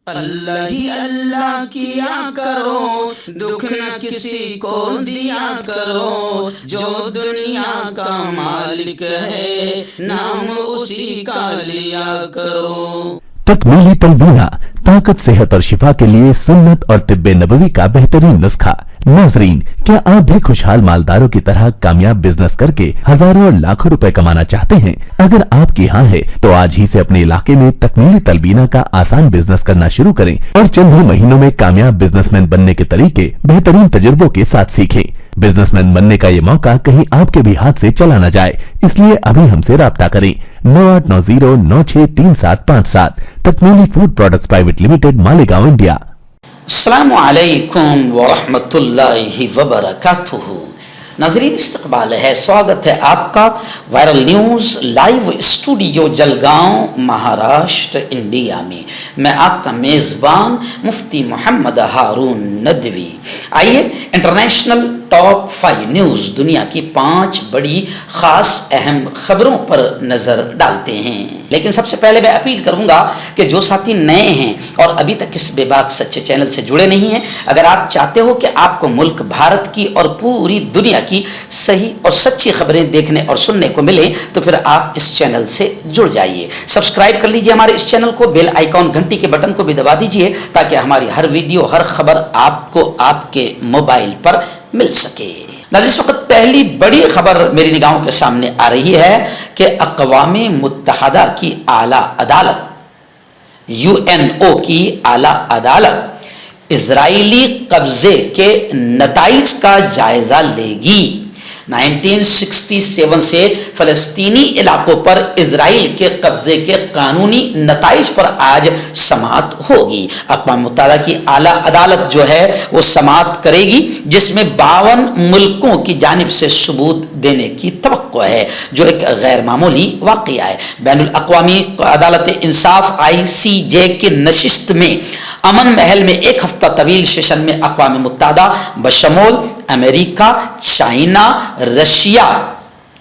اللہ ہی اللہ کیا کرو، دکھ نہ کسی کو دیا کرو، جو دنیا کا مالک ہے نام اسی کا لیا کرو۔ تکمیلی تلبینہ، طاقت، صحت اور شفا کے لیے سنت اور طب نبوی کا بہترین نسخہ۔ ناظرین، کیا آپ بھی خوشحال مالداروں کی طرح کامیاب بزنس کر کے ہزاروں اور لاکھوں روپے کمانا چاہتے ہیں؟ اگر آپ کی ہاں ہے تو آج ہی سے اپنے علاقے میں تکمیلی تلبینہ کا آسان بزنس کرنا شروع کریں اور چند ہی مہینوں میں کامیاب بزنس مین بننے کے طریقے بہترین تجربوں کے ساتھ سیکھیں۔ بزنس مین بننے کا یہ موقع کہیں آپ کے بھی ہاتھ سے چلا نہ جائے، اس لیے ابھی ہم سے رابطہ کریں۔ 9890963757 Takmili food products private limited, Malegaon, India. السلام علیکم ورحمۃ اللہ وبرکاتہ۔ ناظرین، استقبال ہے، سواگت ہے آپ کا viral news live studio Jalgaon, Maharashtra, India میں۔ میں آپ کا میزبان مفتی محمد ہارون ندوی۔ آئیے انٹرنیشنل ٹاپ 5 نیوز، دنیا کی 5 بڑی خاص اہم خبروں پر نظر ڈالتے ہیں۔ لیکن سب سے پہلے میں اپیل کروں گا کہ جو ساتھی نئے ہیں اور ابھی تک اس بے باک سچے چینل سے جڑے نہیں ہیں، اگر آپ چاہتے ہو کہ آپ کو ملک بھارت کی اور پوری دنیا کی صحیح اور سچی خبریں دیکھنے اور سننے کو ملیں تو پھر آپ اس چینل سے جڑ جائیے۔ سبسکرائب کر لیجئے ہمارے اس چینل کو، بیل آئیکن گھنٹی کے بٹن کو بھی دبا دیجئے تاکہ ہماری ہر ویڈیو، ہر خبر آپ کو آپ کے موبائل پر مل سکے۔ ناظرین، اس وقت پہلی بڑی خبر میری نگاہوں کے سامنے آ رہی ہے کہ اقوام متحدہ کی اعلیٰ عدالت، UNO کی اعلیٰ عدالت اسرائیلی قبضے کے نتائج کا جائزہ لے گی۔ 1967 سے فلسطینی علاقوں پر اسرائیل کے قبضے کے قانونی نتائج پر آج سماعت ہوگی۔ اقوام متحدہ کی اعلیٰ عدالت جو ہے وہ سماعت کرے گی، جس میں 52 ملکوں کی جانب سے ثبوت دینے کی توقع ہے، جو ایک غیر معمولی واقعہ ہے۔ بین الاقوامی عدالت انصاف ICJ کی نشست میں امن محل میں ایک ہفتہ طویل سیشن میں اقوام متحدہ بشمول امریکہ، چائنا، رشیا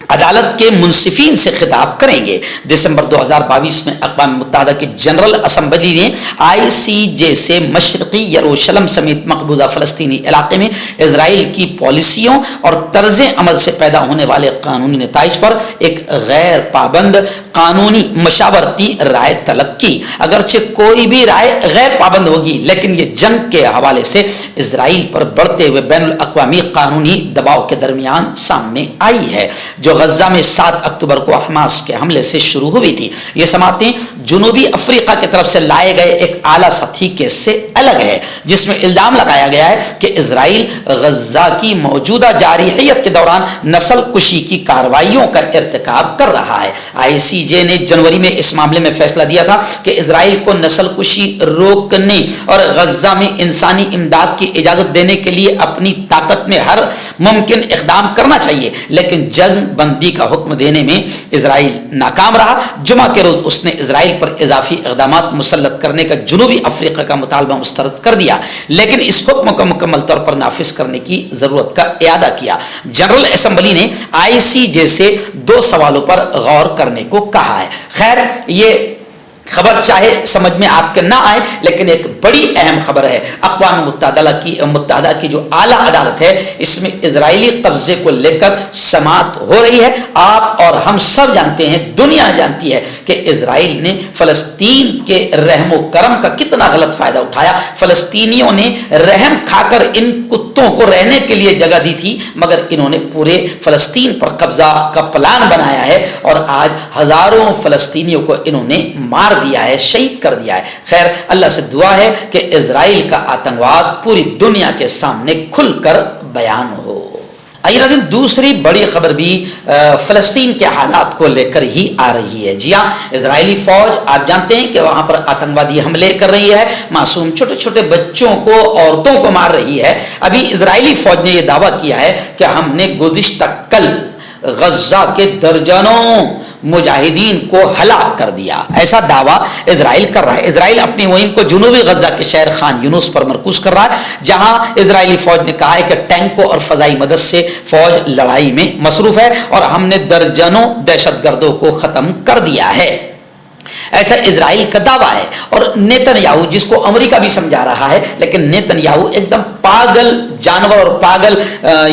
عدالت کے منصفین سے خطاب کریں گے۔ دسمبر 2022 میں اقوام متحدہ کی جنرل اسمبلی نے ICJ سے مشرقی یروشلم سمیت مقبوضہ فلسطینی علاقے میں اسرائیل کی پالیسیوں اور طرز عمل سے پیدا ہونے والے قانونی نتائج پر ایک غیر پابند قانونی مشاورتی رائے طلب کی۔ اگرچہ کوئی بھی رائے غیر پابند ہوگی، لیکن یہ جنگ کے حوالے سے اسرائیل پر بڑھتے ہوئے بین الاقوامی قانونی دباؤ کے درمیان سامنے آئی ہے، جو غزہ میں 7 اکتوبر کو حماس کے حملے سے شروع ہوئی تھی۔ یہ سماعتیں جنوبی افریقہ کی طرف سے لائے گئے ایک اعلیٰ سطحی کیس سے الگ ہے، جس میں الزام لگایا گیا ہے کہ اسرائیل غزہ کی موجودہ جارحیت کے دوران نسل کشی کی کارروائیوں کا ارتکاب کر رہا ہے۔ ICJ نے جنوری میں اس معاملے میں فیصلہ دیا تھا کہ اسرائیل کو نسل کشی روکنے اور غزہ میں انسانی امداد کی اجازت دینے کے لیے اپنی طاقت میں ہر ممکن اقدام کرنا چاہیے، لیکن جنگ بندی کا حکم دینے میں اسرائیل ناکام رہا۔ جمعہ کے روز اس نے اسرائیل پر اضافی اقدامات مسلط کرنے کا جنوبی افریقہ کا مطالبہ مسترد کر دیا، لیکن اس حکم کو مکمل طور پر نافذ کرنے کی ضرورت کا اعادہ کیا۔ جنرل اسمبلی نے ICJ سے 2 سوالوں پر غور کرنے کو کہا ہے۔ خیر، یہ خبر چاہے سمجھ میں آپ کے نہ آئے، لیکن ایک بڑی اہم خبر ہے۔ اقوام متحدہ کی جو اعلیٰ عدالت ہے، اس میں اسرائیلی قبضے کو لے کر سماعت ہو رہی ہے۔ آپ اور ہم سب جانتے ہیں، دنیا جانتی ہے کہ اسرائیل نے فلسطین کے رحم و کرم کا کتنا غلط فائدہ اٹھایا۔ فلسطینیوں نے رحم کھا کر ان کتوں کو رہنے کے لیے جگہ دی تھی، مگر انہوں نے پورے فلسطین پر قبضہ کا پلان بنایا ہے اور آج ہزاروں فلسطینیوں کو انہوں نے مار دیا ہے، شہید کر دیا ہے۔ خیر، اللہ سے دعا ہے کہ اسرائیل کا آتنکواد پوری دنیا کے سامنے کھل کر بیان ہو۔ آئیے ناظرین، دوسری بڑی خبر بھی فلسطین کے حالات کو لے کر ہی آ رہی ہے۔ جی ہاں، اسرائیلی فوج آپ جانتے ہیں کہ وہاں پر آتنکوادی حملے کر رہی ہے، معصوم چھوٹے چھوٹے بچوں کو، عورتوں کو مار رہی ہے۔ ابھی اسرائیلی فوج نے یہ دعویٰ کیا ہے کہ ہم نے گزشتہ کل غزہ کے درجنوں مجاہدین کو ہلاک کر دیا، ایسا دعویٰ اسرائیل کر رہا ہے۔ اسرائیل اپنی مہم کو جنوبی غزہ کے شہر خان یونس پر مرکوز کر رہا ہے، جہاں اسرائیلی فوج نے کہا ہے کہ ٹینکوں اور فضائی مدد سے فوج لڑائی میں مصروف ہے اور ہم نے درجنوں دہشت گردوں کو ختم کر دیا ہے۔ ایسا اسرائیل کا دعویٰ ہے. اور نیتن جس کو امریکہ بھی سمجھا رہا ہے، لیکن نیتن ایک دم پاگل جانور اور پاگل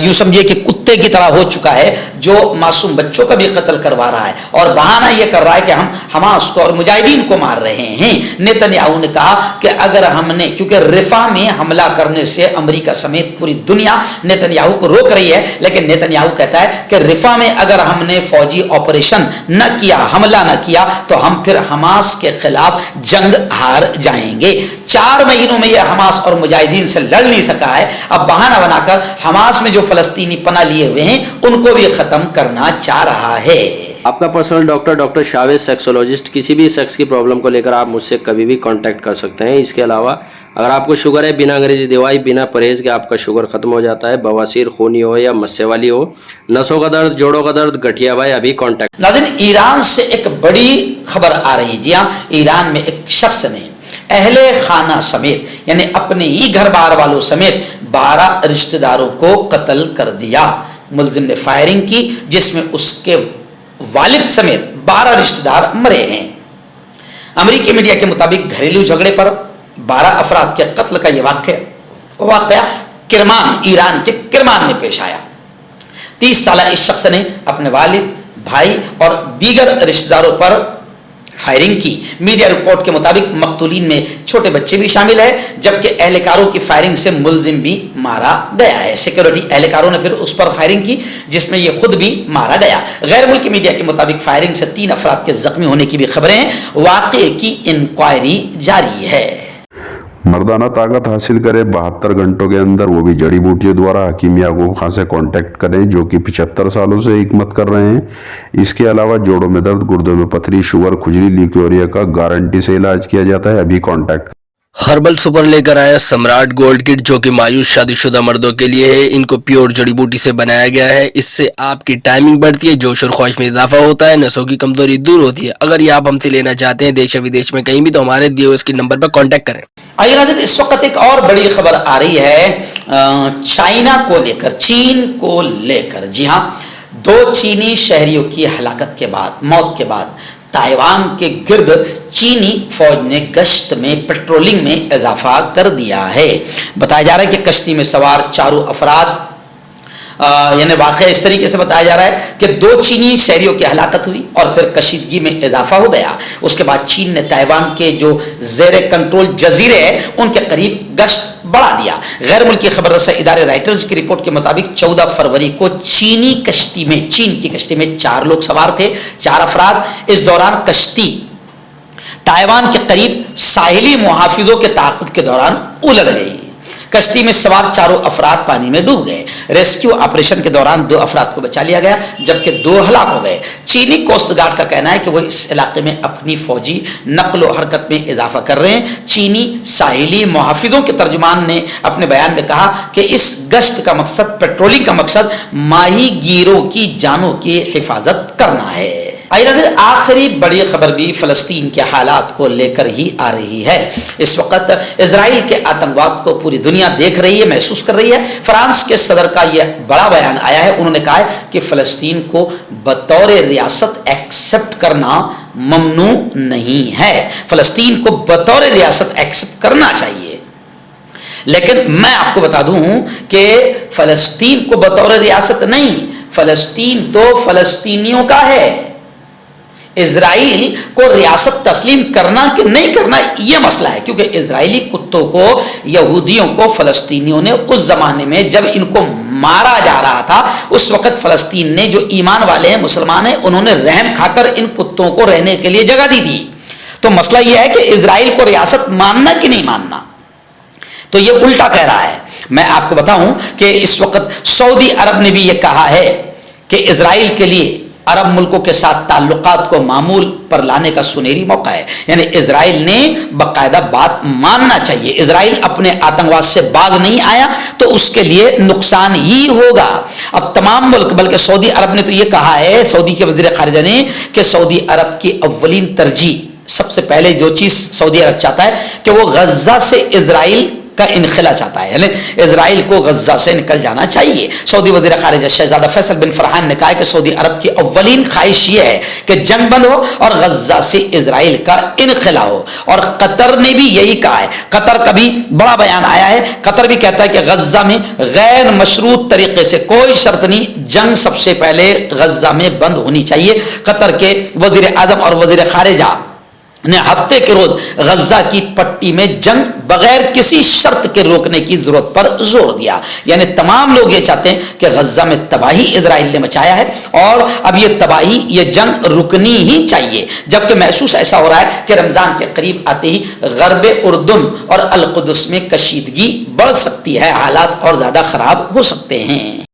یوں سمجھے کہ کتے کی طرح ہو چکا ہے، جو معصوم بچوں کا بھی قتل کروا رہا ہے اور بہانہ یہ کر رہا ہے کہ ہم حماس کو اور مجاہدین کو مار رہے ہیں. نیتن نے کہا کہ اگر ہم نے، کیونکہ رفح میں حملہ کرنے سے امریکہ سمیت پوری دنیا نیتن کو روک رہی ہے، لیکن نیتن کہتا ہے کہ رفح میں اگر ہم نے فوجی آپریشن نہ کیا، حملہ نہ کیا، تو ہم پھر حماس کے خلاف جنگ ہار جائیں گے. 4 مہینوں میں یہ حماس اور مجاہدین سے لڑ نہیں سکا ہے، اب بہانہ بنا کر حماس میں جو فلسطینی پناہ لیے ہوئے ہیں ان کو بھی ختم کرنا چاہ رہا ہے. آپ کا پرسنل ڈاکٹر شاویز سیکسولوجسٹ. کسی بھی سیکس کی پرابلم کو لے کر آپ مجھ سے کبھی بھی کانٹیکٹ کر سکتے ہیں. اس کے علاوہ اگر آپ کو شوگر ہے، بنا انگریزی دوائی، بنا پرہیز کے آپ کا شوگر ختم ہو جاتا ہے. بواسیر خونی ہو یا مسے والی ہو، نسوں کا درد، جوڑوں کا درد، گٹھیا بھائی، ابھی کانٹیکٹ. ناظرین، ایران سے ایک بڑی خبر آ رہی ہے. جی ہاں، ایران میں ایک شخص نے اہل خانہ سمیت، یعنی اپنے ہی گھر بار والوں سمیت 12 رشتہ داروں کو قتل کر دیا. ملزم نے فائرنگ کی جس میں اس کے والد سمیت 12 رشتہ دار مرے ہیں. امریکی میڈیا کے مطابق گھریلو جھگڑے پر 12 افراد کے قتل کا یہ واقعہ کرمان، ایران کے کرمان میں پیش آیا. 30 سالہ اس شخص نے اپنے والد، بھائی اور دیگر رشتہ داروں پر فائرنگ کی. میڈیا رپورٹ کے مطابق مقتولین میں چھوٹے بچے بھی شامل ہیں، جبکہ اہلکاروں کی فائرنگ سے ملزم بھی مارا گیا ہے. سیکورٹی اہلکاروں نے پھر اس پر فائرنگ کی جس میں یہ خود بھی مارا گیا. غیر ملکی میڈیا کے مطابق فائرنگ سے 3 افراد کے زخمی ہونے کی بھی خبریں ہیں. واقعے کی انکوائری جاری ہے. مردانہ طاقت حاصل کرے 72 گھنٹوں کے اندر، وہ بھی جڑی بوٹیوں دوارا. حکیم یعقوب خان سے کانٹیکٹ کریں جو کہ 75 سالوں سے حکمت کر رہے ہیں. اس کے علاوہ جوڑوں میں درد، گردوں میں پتھری، شوگر، کھجلی، لیکوریا کا گارنٹی سے علاج کیا جاتا ہے. ابھی کانٹیکٹ. ہربل سپر لے کر آیا سمراٹ گولڈ کٹ، جو کہ مایوس شادی شدہ مردوں کے لیے ہے. ان کو پیور جڑی بوٹی سے بنایا گیا ہے. اس سے آپ کی ٹائمنگ بڑھتی ہے، جوش اور خواہش میں اضافہ ہوتا ہے، نسوں کی کمزوری دور ہوتی ہے. اگر یہ آپ ہم سے لینا چاہتے ہیں دیش ودیش میں کہیں بھی، تو ہمارے دیے ہوئے اس کے نمبر پر کانٹیکٹ کریں. آئیے ناظرین، اس وقت ایک اور بڑی خبر آ رہی ہے چائنا کو لے کر، چین کو لے کر. جی ہاں، 2 چینی شہریوں کی ہلاکت کے بعد، موت کے بعد، تائیوان کے گرد چینی فوج نے گشت میں، پیٹرولنگ میں اضافہ کر دیا ہے. بتایا جا رہا ہے کہ کشتی میں سوار 4 افراد، یعنی واقعہ اس طریقے سے بتایا جا رہا ہے کہ 2 چینی شہریوں کی ہلاکت ہوئی اور پھر کشیدگی میں اضافہ ہو گیا. اس کے بعد چین نے تائیوان کے جو زیر کنٹرول جزیرے ہیں ان کے قریب گشت بڑھا دیا. غیر ملکی خبر رساں ادارے رائٹرز کی رپورٹ کے مطابق 14 فروری کو چین کی کشتی میں 4 لوگ سوار تھے، 4 افراد. اس دوران کشتی تائیوان کے قریب ساحلی محافظوں کے تعاقب کے دوران الٹ گئی. کشتی میں سوار 4 افراد پانی میں ڈوب گئے. ریسکیو آپریشن کے دوران 2 افراد کو بچا لیا گیا، جبکہ 2 ہلاک ہو گئے. چینی کوسٹ گارڈ کا کہنا ہے کہ وہ اس علاقے میں اپنی فوجی نقل و حرکت میں اضافہ کر رہے ہیں. چینی ساحلی محافظوں کے ترجمان نے اپنے بیان میں کہا کہ اس گشت کا مقصد، پیٹرولنگ کا مقصد ماہی گیروں کی جانوں کی حفاظت کرنا ہے. آخری بڑی خبر بھی فلسطین کے حالات کو لے کر ہی آ رہی ہے. اس وقت اسرائیل کے آتنکواد کو پوری دنیا دیکھ رہی ہے، محسوس کر رہی ہے. فرانس کے صدر کا یہ بڑا بیان آیا ہے. انہوں نے کہا ہے کہ فلسطین کو بطور ریاست ایکسپٹ کرنا ممنوع نہیں ہے. فلسطین کو بطور ریاست ایکسپٹ کرنا چاہیے، لیکن میں آپ کو بتا دوں کہ فلسطین کو بطور ریاست نہیں، فلسطین تو فلسطینیوں کا ہے. اسرائیل کو ریاست تسلیم کرنا کہ نہیں کرنا یہ مسئلہ ہے، کیونکہ اسرائیلی کتوں کو، یہودیوں کو فلسطینیوں نے اس زمانے میں جب ان کو مارا جا رہا تھا، اس وقت فلسطین نے جو ایمان والے ہیں، مسلمان ہیں، انہوں نے رحم کھا کر ان کتوں کو رہنے کے لیے جگہ دی تھی. تو مسئلہ یہ ہے کہ اسرائیل کو ریاست ماننا کہ نہیں ماننا. تو یہ الٹا کہہ رہا ہے. میں آپ کو بتاؤں کہ اس وقت سعودی عرب نے بھی یہ کہا ہے کہ اسرائیل کے لیے عرب ملکوں کے ساتھ تعلقات کو معمول پر لانے کا سنہری موقع ہے. یعنی اسرائیل نے باقاعدہ بات ماننا چاہیے. اسرائیل اپنے آتنکواد سے باز نہیں آیا تو اس کے لیے نقصان ہی ہوگا. اب تمام ملک، بلکہ سعودی عرب نے تو یہ کہا ہے، سعودی کے وزیر خارجہ نے، کہ سعودی عرب کی اولین ترجیح، سب سے پہلے جو چیز سعودی عرب چاہتا ہے کہ وہ غزہ سے اسرائیل کا انخلا چاہتا ہے، یعنی اسرائیل کو غزہ سے نکل جانا چاہیے۔ سعودی وزیر خارجہ شہزادہ فیصل بن فرحان نے کہا کہ سعودی عرب کی اولین خواہش یہ ہے کہ جنگ بند ہو اور غزہ سے اسرائیل کا انخلا ہو، اور قطر نے بھی یہی کہا ہے۔ قطر کا بھی بڑا بیان آیا ہے، قطر بھی کہتا ہے کہ غزہ میں غیر مشروط طریقے سے کوئی شرط نہیں، جنگ سب سے پہلے غزہ میں بند ہونی چاہیے۔ قطر کے وزیر اعظم اور وزیر خارجہ نے ہفتے کے روز غزہ کی پٹی میں جنگ بغیر کسی شرط کے روکنے کی ضرورت پر زور دیا، یعنی تمام لوگ یہ چاہتے ہیں کہ غزہ میں تباہی اسرائیل نے مچایا ہے اور اب یہ تباہی، یہ جنگ رکنی ہی چاہیے، جبکہ محسوس ایسا ہو رہا ہے کہ رمضان کے قریب آتے ہی غرب اردن اور القدس میں کشیدگی بڑھ سکتی ہے، حالات اور زیادہ خراب ہو سکتے ہیں۔